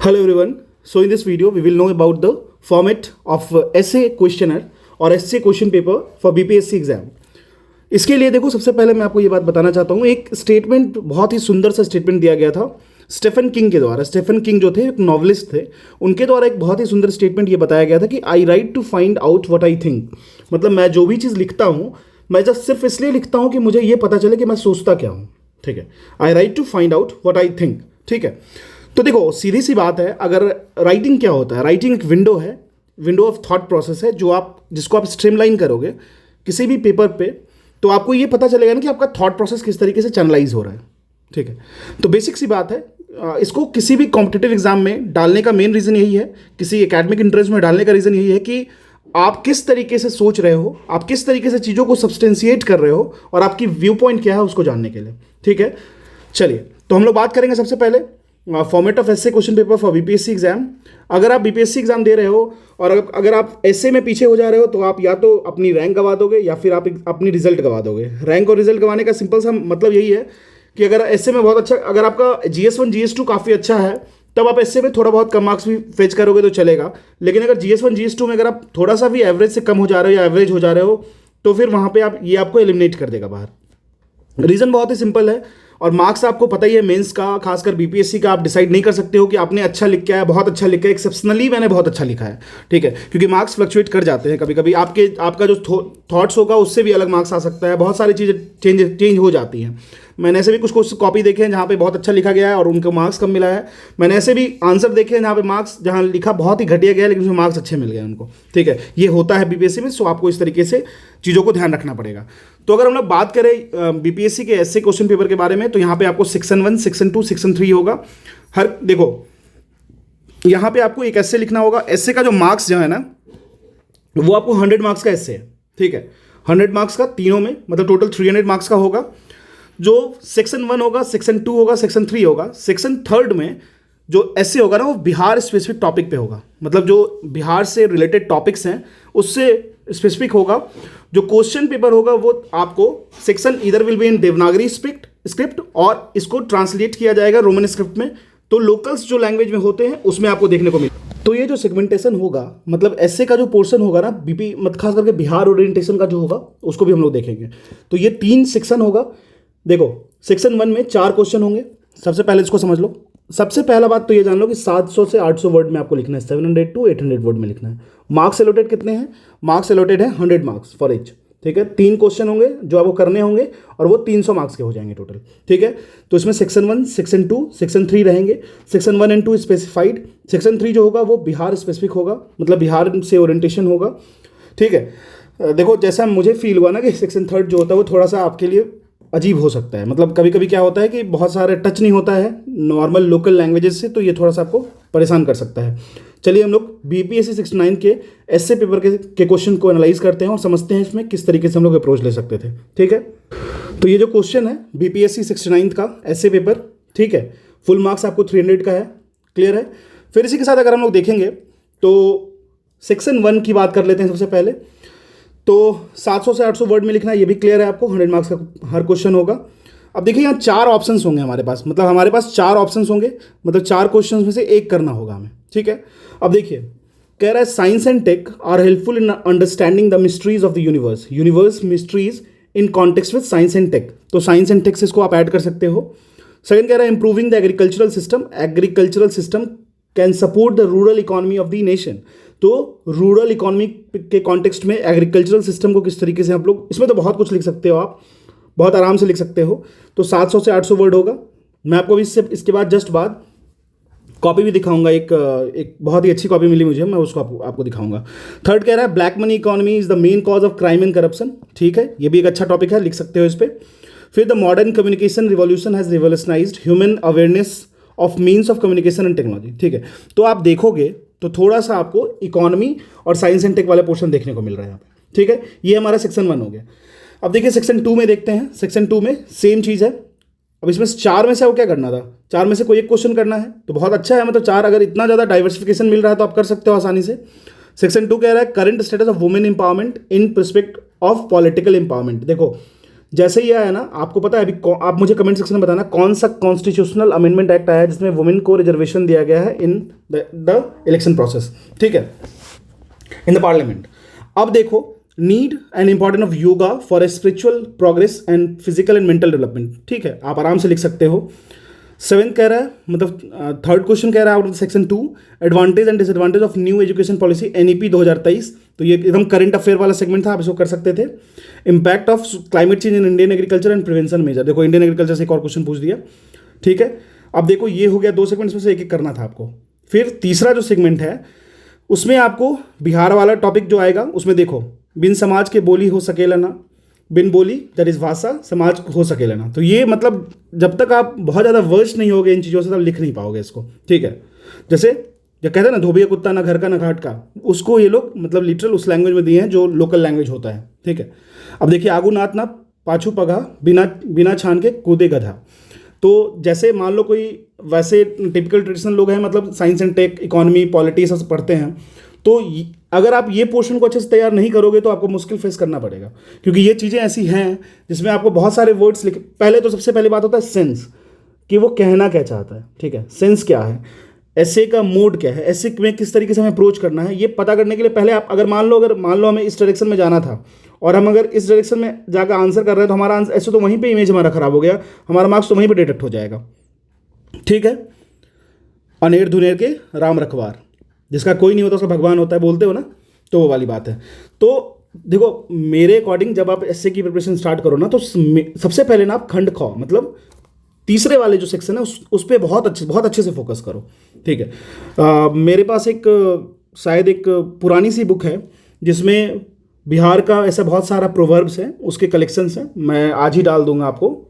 Hello everyone. So in this video we will know about the format of essay questionnaire और essay question paper for BPSC exam. इसके लिए देखो सबसे पहले मैं आपको ये बात बताना चाहता हूँ। एक स्टेटमेंट, बहुत ही सुंदर सा स्टेटमेंट दिया गया था स्टीफन किंग के द्वारा। स्टीफन किंग जो थे एक नॉवलिस्ट थे, उनके द्वारा एक बहुत ही सुंदर स्टेटमेंट ये बताया गया था कि I write to find out what I think. मतलब मैं जो भी चीज़ लिखता हूँ मैं जब सिर्फ इसलिए लिखता हूँ कि मुझे ये पता चले कि मैं सोचता क्या हूँ। ठीक है, I write to find out what I think. ठीक है, तो देखो सीधी सी बात है, अगर राइटिंग क्या होता है, राइटिंग एक विंडो है, विंडो ऑफ थॉट प्रोसेस है जिसको आप स्ट्रीमलाइन करोगे किसी भी पेपर पे, तो आपको ये पता चलेगा ना कि आपका थॉट प्रोसेस किस तरीके से चैनलाइज हो रहा है। ठीक है, तो बेसिक सी बात है, इसको किसी भी कॉम्पिटिटिव एग्जाम में डालने का मेन रीज़न यही है, किसी एकेडमिक इंटरेस्ट में डालने का रीज़न यही है कि आप किस तरीके से सोच रहे हो, आप किस तरीके से चीज़ों को सब्सटेंशिएट कर रहे हो और आपकी व्यू पॉइंट क्या है उसको जानने के लिए। ठीक है, चलिए तो हम लोग बात करेंगे सबसे पहले format of essay question paper for BPSC exam. अगर आप बीपीएससी एग्जाम दे रहे हो और अगर आप एसे में पीछे हो जा रहे हो तो आप या तो अपनी रैंक गवा दोगे या फिर आप अपनी रिजल्ट गवा दोगे। रैंक और रिजल्ट गवाने का सिंपल सा मतलब यही है कि अगर एसे में बहुत अच्छा, अगर आपका GS1 GS2 काफ़ी अच्छा है तब आप एसे में थोड़ा बहुत कम मार्क्स भी फेच करोगे तो चलेगा, लेकिन अगर GS1 GS2 में अगर आप थोड़ा सा भी एवरेज से कम हो जा रहे हो या एवरेज हो जा रहे हो तो फिर वहाँ पे ये आपको एलिमिनेट कर देगा बाहर। रीज़न बहुत ही सिंपल है, और मार्क्स आपको पता ही है मेंस का, खासकर बीपीएससी का, आप डिसाइड नहीं कर सकते हो कि आपने अच्छा लिख के है, बहुत अच्छा लिखा है, एक्सेप्शनली मैंने बहुत अच्छा लिखा है। ठीक है, क्योंकि मार्क्स फ्लक्चुएट कर जाते हैं, कभी कभी आपका जो थॉट्स होगा उससे भी अलग मार्क्स आ सकता है, बहुत सारी चीज़ें चेंज हो जाती हैं। मैंने ऐसे भी कुछ कॉपी देखे हैं जहाँ पे बहुत अच्छा लिखा गया है और उनको मार्क्स कम मिला है। मैंने ऐसे भी आंसर देखे हैं जहाँ पे मार्क्स, जहाँ लिखा बहुत ही घटिया गया है लेकिन उसमें मार्क्स अच्छे मिल गए उनको। ठीक है, ये होता है बीपीएससी में, सो आपको इस तरीके से चीज़ों को ध्यान रखना पड़ेगा। तो अगर हम लोग बात करें बीपीएससी के ऐसे क्वेश्चन पेपर के बारे में, तो यहाँ पे आपको सेक्शन 1, सेक्शन 2, सेक्शन 3 होगा। देखो यहाँ पे आपको एक ऐसे लिखना होगा। ऐसे का जो मार्क्स जो है ना वो आपको 100 मार्क्स का ऐसे है। ठीक है, 100 मार्क्स का तीनों में, मतलब टोटल 300 मार्क्स का होगा। जो सेक्शन 1 होगा, सेक्शन 2 होगा, सेक्शन 3 होगा। सेक्शन 3 में जो ऐसे होगा ना वो बिहार स्पेसिफिक टॉपिक पे होगा, मतलब जो बिहार से रिलेटेड टॉपिक्स हैं उससे स्पेसिफिक होगा। जो क्वेश्चन पेपर होगा वो आपको सेक्शन इधर will be in Devanagari script और इसको ट्रांसलेट किया जाएगा रोमन स्क्रिप्ट में, तो लोकल्स जो लैंग्वेज में होते हैं उसमें आपको देखने को मिले। तो ये जो सेगमेंटेशन होगा, मतलब ऐसे का जो पोर्शन होगा ना मतलब खास करके बिहार ओरिएंटेशन का जो होगा उसको भी हम लोग देखेंगे। तो ये 3 सेक्शन होगा। देखो सेक्शन 1 में 4 क्वेश्चन होंगे। सबसे पहले इसको समझ लो। सबसे पहला बात तो ये जान लो कि 700 से 800 वर्ड में आपको लिखना है, 700 to 800 वर्ड में लिखना है। मार्क्स एलोटेड कितने हैं? मार्क्स एलोटेड है 100 मार्क्स फॉर ईच। ठीक है, 3 क्वेश्चन होंगे जो आपको करने होंगे और वो 300 मार्क्स के हो जाएंगे टोटल। ठीक है, तो इसमें सेक्शन 1, सेक्शन 2, सेक्शन 3 रहेंगे। सेक्शन 1 and 2 स्पेसिफाइड, सेक्शन 3 जो होगा वो बिहार स्पेसिफिक होगा, मतलब बिहार से ओरिएंटेशन होगा। ठीक है, देखो जैसा मुझे फील हुआ ना कि सेक्शन 3 जो होता है वो थोड़ा सा आपके लिए अजीब हो सकता है, मतलब कभी कभी क्या होता है कि बहुत सारे टच नहीं होता है नॉर्मल लोकल लैंग्वेजेस से, तो ये थोड़ा सा आपको परेशान कर सकता है। चलिए हम लोग बीपीएससी 69 के ऐसे पेपर के क्वेश्चन को एनालाइज करते हैं और समझते हैं इसमें किस तरीके से हम लोग अप्रोच ले सकते थे। ठीक है, तो ये जो क्वेश्चन है बीपीएससी 69 का ऐसे पेपर, ठीक है, फुल मार्क्स आपको 300 का है। क्लियर है। फिर इसी के साथ अगर हम लोग देखेंगे तो सेक्शन 1 की बात कर लेते हैं सबसे पहले। तो 700 से 800 वर्ड में लिखना है, ये भी क्लियर है आपको। 100 मार्क्स का हर क्वेश्चन होगा। अब देखिए यहाँ 4 ऑप्शंस होंगे हमारे पास, मतलब हमारे पास 4 ऑप्शंस होंगे, मतलब 4 क्वेश्चंस में से एक करना होगा हमें। ठीक है, अब देखिए कह रहा है science and tech are helpful in understanding the mysteries of the universe mysteries in context with science and tech. तो साइंस एंड टेक से इसको आप ऐड कर सकते हो। सेकंड कह रहा है improving the agricultural system can support the rural economy of the nation. तो रूरल इकोनॉमी के कॉन्टेक्स्ट में एग्रीकल्चरल सिस्टम को किस तरीके से आप लोग, इसमें तो बहुत कुछ लिख सकते हो, आप बहुत आराम से लिख सकते हो। तो 700 से 800 वर्ड होगा। मैं आपको इसके बाद जस्ट बाद कॉपी भी दिखाऊंगा, एक बहुत ही अच्छी कॉपी मिली मुझे, मैं उसको आपको दिखाऊंगा। थर्ड कह रहा है black money economy is the main cause of crime and corruption. ठीक है, ये भी एक अच्छा टॉपिक है, लिख सकते हो इस पर। फिर the modern communication revolution has revolutionised human awareness of means of communication and technology. ठीक है, तो आप देखोगे तो थोड़ा सा आपको इकोनॉमी और साइंस एंड टेक वाले पोर्शन देखने को मिल रहा है यहाँ पे। ठीक है, ये हमारा सेक्शन 1 हो गया। अब देखिए सेक्शन 2 में देखते हैं। सेक्शन 2 में सेम चीज़ है। अब इसमें 4 में से आपको क्या करना था? 4 में से कोई एक क्वेश्चन करना है, तो बहुत अच्छा है, मतलब 4 अगर इतना ज़्यादा डाइवर्सिफिकेशन मिल रहा है तो आप कर सकते हो आसानी से। सेक्शन 2 कह रहा है current status of women empowerment in पर्सपेक्ट of political empowerment. देखो जैसे ही आया ना, आपको पता है अभी आप मुझे कमेंट सेक्शन में बताना कौन सा कॉन्स्टिट्यूशनल अमेंडमेंट एक्ट आया है जिसमें वुमेन को रिजर्वेशन दिया गया है इन द इलेक्शन प्रोसेस, ठीक है, इन द पार्लियामेंट। अब देखो, need and important of yoga for a spiritual progress and physical and mental development, ठीक है, आप आराम से लिख सकते हो। 7th कह रहा है, मतलब थर्ड क्वेश्चन कह रहा है out of section 2, advantage and disadvantage of new education policy NEP 2023, तो ये एकदम करंट अफेयर वाला सेगमेंट था, आप इसको कर सकते थे। Impact of climate change in Indian agriculture and prevention measure, देखो इंडियन एग्रीकल्चर से एक और क्वेश्चन पूछ दिया, ठीक है। अब देखो ये हो गया 2 सेगमेंट्स में से एक एक करना था आपको। फिर तीसरा जो सेगमेंट है उसमें आपको बिहार वाला टॉपिक जो आएगा उसमें देखो, बिन समाज के बोली हो सकेला ना, बिन बोली दैट इज भाषा, समाज हो सकेला ना, तो ये मतलब जब तक आप बहुत ज़्यादा वर्ष नहीं होगे इन चीज़ों से तब लिख नहीं पाओगे इसको, ठीक है। जैसे जो कहते हैं ना, धोबिया कुत्ता ना घर का ना घाट का, उसको ये लोग मतलब लिटरल उस लैंग्वेज में दिए हैं जो लोकल लैंग्वेज होता है, ठीक है। अब देखिए, आगू नाथ ना पाछू पगा, बिना छान के कूदे गधा, तो जैसे मान लो कोई वैसे टिपिकल ट्रेडिशनल लोग हैं, मतलब science and tech, economy, polity सब पढ़ते हैं, तो अगर आप ये पोर्शन को अच्छे से तैयार नहीं करोगे तो आपको मुश्किल फेस करना पड़ेगा, क्योंकि ये चीज़ें ऐसी हैं जिसमें आपको बहुत सारे वर्ड्स लिख, पहले तो सबसे पहली बात होता है सेंस, कि वो कहना क्या चाहता है, ठीक है, सेंस क्या है, ऐसे का मोड क्या है, ऐसे में किस तरीके से हमें अप्रोच करना है, ये पता करने के लिए पहले आप अगर मान लो हमें इस डायरेक्शन में जाना था और हम अगर इस डायरेक्शन में जाकर आंसर कर रहे हैं तो हमारा आंसर ऐसे तो वहीं पे इमेज हमारा खराब हो गया, हमारा मार्क्स तो वहीं पे डिटेक्ट हो जाएगा, ठीक है। अनेर धुनेर के राम रखवार, जिसका कोई नहीं होता उसका भगवान होता है, बोलते हो ना, तो वो वाली बात है। तो देखो मेरे अकॉर्डिंग जब आप एसए की प्रिपरेशन स्टार्ट करो ना, तो सबसे पहले ना आप खंड खो, मतलब तीसरे वाले जो सेक्शन है उस पर बहुत अच्छे से फोकस करो, ठीक है। मेरे पास शायद एक पुरानी सी बुक है जिसमें बिहार का ऐसा बहुत सारा प्रोवर्ब्स है, उसके कलेक्शंस हैं, मैं आज ही डाल दूंगा आपको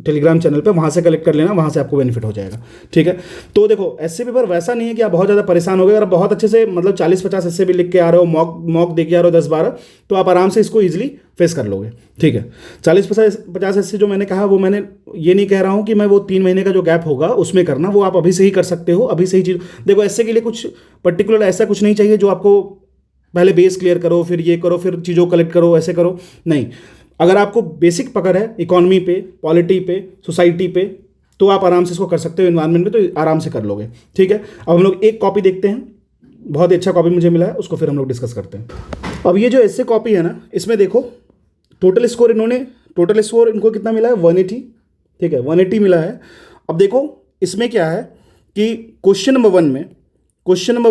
टेलीग्राम चैनल पे, वहाँ से कलेक्ट कर लेना, वहाँ से आपको बेनिफिट हो जाएगा, ठीक है। तो देखो एसए पेपर वैसा नहीं है कि आप बहुत ज़्यादा परेशान हो गए, अगर आप बहुत अच्छे से मतलब 40-50 एसए भी लिख के आ रहे हो, मॉक दे के आ रहे हो 10-12, तो आप आराम से इसको ईजिली फेस कर लोगे, ठीक है। 40-50 एसए जो मैंने कहा वो मैंने ये नहीं कह रहा हूँ कि मैं वो 3 महीने का जो गैप होगा उसमें करना, वो आप अभी से ही कर सकते हो, अभी से ही चीज़ देखो। एसए के लिए कुछ पर्टिकुलर ऐसा कुछ नहीं चाहिए जो आपको पहले बेस क्लियर करो, फिर ये करो, फिर चीज़ों को कलेक्ट करो, ऐसे करो, नहीं। अगर आपको बेसिक पकड़ है इकोनॉमी पे, पॉलिटी पे, सोसाइटी पे, तो आप आराम से इसको कर सकते हो, इन्वायरमेंट में तो आराम से कर लोगे, ठीक है। अब हम लोग एक कॉपी देखते हैं, बहुत ही अच्छा कॉपी मुझे मिला है, उसको फिर हम लोग डिस्कस करते हैं। अब ये जो एसए कॉपी है ना, इसमें देखो टोटल स्कोर इनको कितना मिला है, 180, ठीक है, 180 मिला है। अब देखो इसमें क्या है कि क्वेश्चन नंबर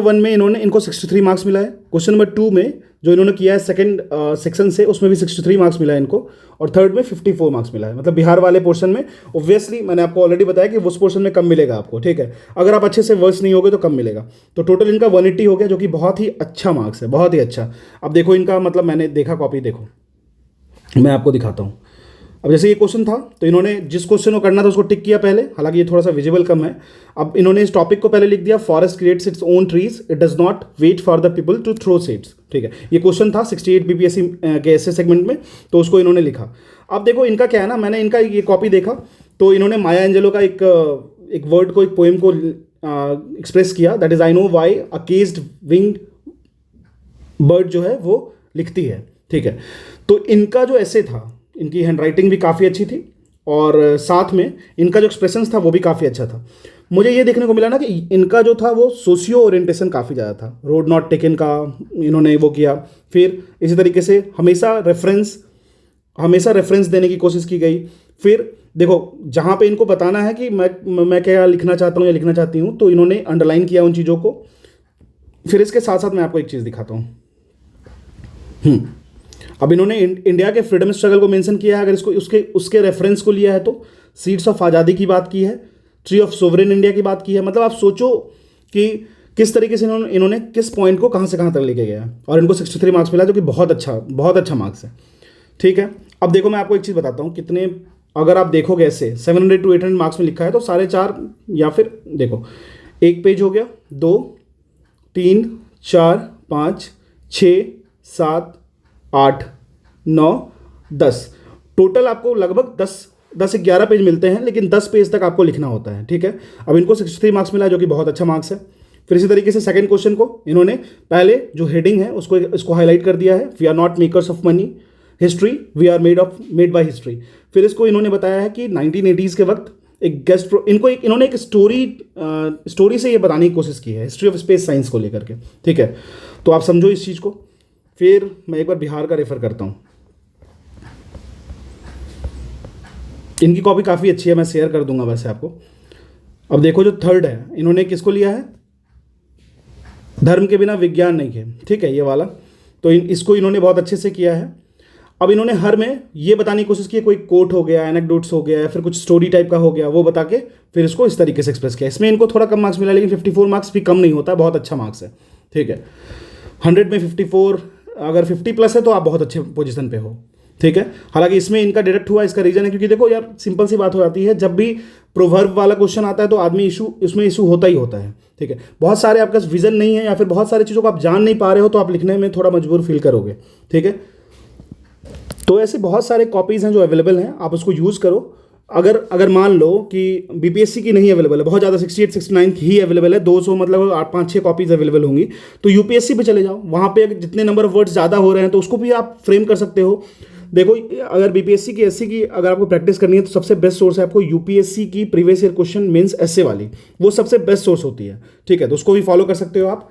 वन में इनको 63 मार्क्स मिला है, क्वेश्चन नंबर 2 में जो इन्होंने किया है सेकंड सेक्शन से उसमें भी 63 मार्क्स मिला है इनको, और थर्ड में 54 मार्क्स मिला है। मतलब बिहार वाले पोर्शन में ऑब्वियसली मैंने आपको ऑलरेडी बताया कि उस पोर्शन में कम मिलेगा आपको, ठीक है। अगर आप अच्छे से वर्स नहीं होगे तो कम मिलेगा, तो टोटल इनका 180 हो गया, जो कि बहुत ही अच्छा मार्क्स है, बहुत ही अच्छा। अब देखो इनका मतलब मैंने देखा कॉपी, देखो मैं आपको दिखाता हूँ। अब जैसे ये क्वेश्चन था तो इन्होंने जिस क्वेश्चन को करना था उसको टिक किया पहले, हालांकि ये थोड़ा सा विजिबल कम है। अब इन्होंने इस टॉपिक को पहले लिख दिया, forest creates its own trees, it does not wait for the people to throw seeds, ठीक है। ये क्वेश्चन था 68 बीपीएससी के एसए सेगमेंट में, तो उसको इन्होंने लिखा। अब देखो इनका क्या है ना, मैंने इनका ये कॉपी देखा तो इन्होंने माया एंजेलो का एक वर्ड को, एक पोएम को एक्सप्रेस किया, that is I know why a caged winged bird जो है वो लिखती है, ठीक है। तो इनका जो एसे था, इनकी हैंडराइटिंग भी काफ़ी अच्छी थी और साथ में इनका जो एक्सप्रेशंस था वो भी काफ़ी अच्छा था। मुझे ये देखने को मिला ना कि इनका जो था वो सोशियो ओरिएंटेशन काफ़ी ज़्यादा था, रोड नॉट टेकन का इन्होंने वो किया। फिर इसी तरीके से हमेशा रेफरेंस देने की कोशिश की गई। फिर देखो जहाँ पे इनको बताना है कि मैं क्या लिखना चाहता हूँ या लिखना चाहती हूँ, तो इन्होंने अंडरलाइन किया उन चीज़ों को। फिर इसके साथ साथ मैं आपको एक चीज़ दिखाता हूँ। अब इन्होंने इंडिया के फ्रीडम स्ट्रगल को मेंशन किया है, अगर इसको उसके रेफरेंस को लिया है तो सीड्स ऑफ आज़ादी की बात की है, ट्री ऑफ सोवरेन इंडिया की बात की है। मतलब आप सोचो कि किस तरीके से इन्होंने किस पॉइंट को कहाँ से कहाँ तक लेके गया है, और इनको 63 मार्क्स मिला, जो कि बहुत अच्छा मार्क्स है, ठीक है। अब देखो मैं आपको एक चीज़ बताता हूँ, कितने अगर आप देखोगे ऐसे 700 to 800 मार्क्स में लिखा है, तो 4.5 या फिर देखो एक पेज हो गया, 2 3 4 5 6 7 8 9 10, टोटल आपको लगभग 10-11 पेज मिलते हैं, लेकिन 10 पेज तक आपको लिखना होता है, ठीक है। अब इनको 63 मार्क्स मिला, जो कि बहुत अच्छा मार्क्स है। फिर इसी तरीके से सेकंड क्वेश्चन को इन्होंने पहले जो हेडिंग है इसको हाईलाइट कर दिया है, we are not makers of money, history, we are made by history. फिर इसको इन्होंने बताया है कि 1980s के वक्त एक गेस्ट इन्होंने एक स्टोरी से ये बताने की कोशिश की है हिस्ट्री ऑफ स्पेस साइंस को लेकर के, ठीक है। तो आप समझो इस चीज़ को। फिर मैं एक बार बिहार का रेफर करता हूँ, इनकी कॉपी काफ़ी अच्छी है, मैं शेयर कर दूंगा वैसे आपको। अब देखो जो थर्ड है, इन्होंने किसको लिया है, धर्म के बिना विज्ञान नहीं है, ठीक है, ये वाला। तो इसको इन्होंने बहुत अच्छे से किया है। अब इन्होंने हर में ये बताने की कोशिश की, कोई कोट हो गया, एनेक्डोट्स हो गया, या फिर कुछ स्टोरी टाइप का हो गया, वो बता के फिर इसको इस तरीके से एक्सप्रेस किया। इसमें इनको थोड़ा कम मार्क्स मिला, लेकिन 54 मार्क्स भी कम नहीं होता, बहुत अच्छा मार्क्स है, ठीक है। 100 में 54, अगर 50 प्लस है तो आप बहुत अच्छे पोजीशन पे हो, ठीक है। हालांकि इसमें इनका डिडक्ट हुआ, इसका रीजन है क्योंकि देखो यार सिंपल सी बात हो जाती है, जब भी प्रोवर्ब वाला क्वेश्चन आता है तो आदमी उसमें इशू होता ही होता है, ठीक है। बहुत सारे आपका विजन नहीं है या फिर बहुत सारी चीज़ों को आप जान नहीं पा रहे हो, तो आप लिखने में थोड़ा मजबूर फील करोगे, ठीक है। तो ऐसे बहुत सारे कॉपीज़ हैं जो अवेलेबल हैं, आप उसको यूज़ करो। अगर मान लो कि बीपीएससी की नहीं अवेलेबल है, बहुत ज़्यादा 68 69 ही अवेलेबल है, 200 मतलब 8-5-6 कॉपीज़ अवेलेबल होंगी, तो यूपीएससी पे चले जाओ। वहाँ पे जितने नंबर ऑफ वर्ड्स ज़्यादा हो रहे हैं तो उसको भी आप फ्रेम कर सकते हो। देखो अगर बीपीएससी की एससी की अगर आपको प्रैक्टिस करनी है तो सबसे बेस्ट सोर्स है आपको यूपीएससी की previous year question means SA वाली, वो सबसे बेस्ट सोर्स होती है, ठीक है। तो उसको भी फॉलो कर सकते हो आप,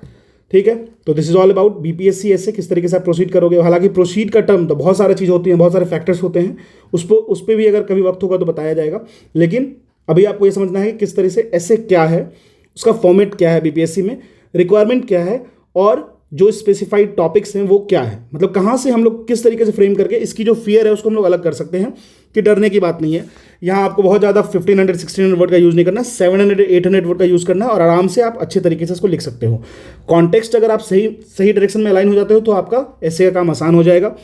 ठीक है। तो this is all about BPSC SA, किस तरीके से आप प्रोसीड करोगे। हालांकि प्रोसीड का टर्म तो बहुत सारी चीज़ होती हैं, बहुत सारे फैक्टर्स होते हैं, उस पर भी अगर कभी वक्त होगा तो बताया जाएगा। लेकिन अभी आपको ये समझना है कि किस तरह से एसए क्या है, उसका फॉर्मेट क्या है बीपीएससी में, रिक्वायरमेंट क्या है, और जो स्पेसिफाइड टॉपिक्स हैं वो क्या है, मतलब कहाँ से हम लोग किस तरीके से फ्रेम करके इसकी जो फियर है उसको हम लोग अलग कर सकते हैं, कि डरने की बात नहीं है। यहाँ आपको बहुत ज़्यादा 1500-1600 वर्ड का यूज़ नहीं करना, 700-800 वर्ड का यूज़ करना है, और आराम से आप अच्छे तरीके से इसको लिख सकते हो। कॉन्टेक्स्ट अगर आप सही डायरेक्शन में अलाइन हो जाते हो तो आपका ऐसे का काम आसान हो जाएगा।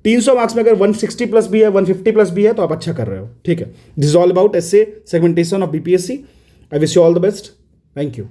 300 मार्क्स में अगर 160 प्लस भी है, 150 प्लस भी है, तो आप अच्छा कर रहे हो, ठीक है। This is all about SA segmentation of BPSC. I wish you all the best, thank you.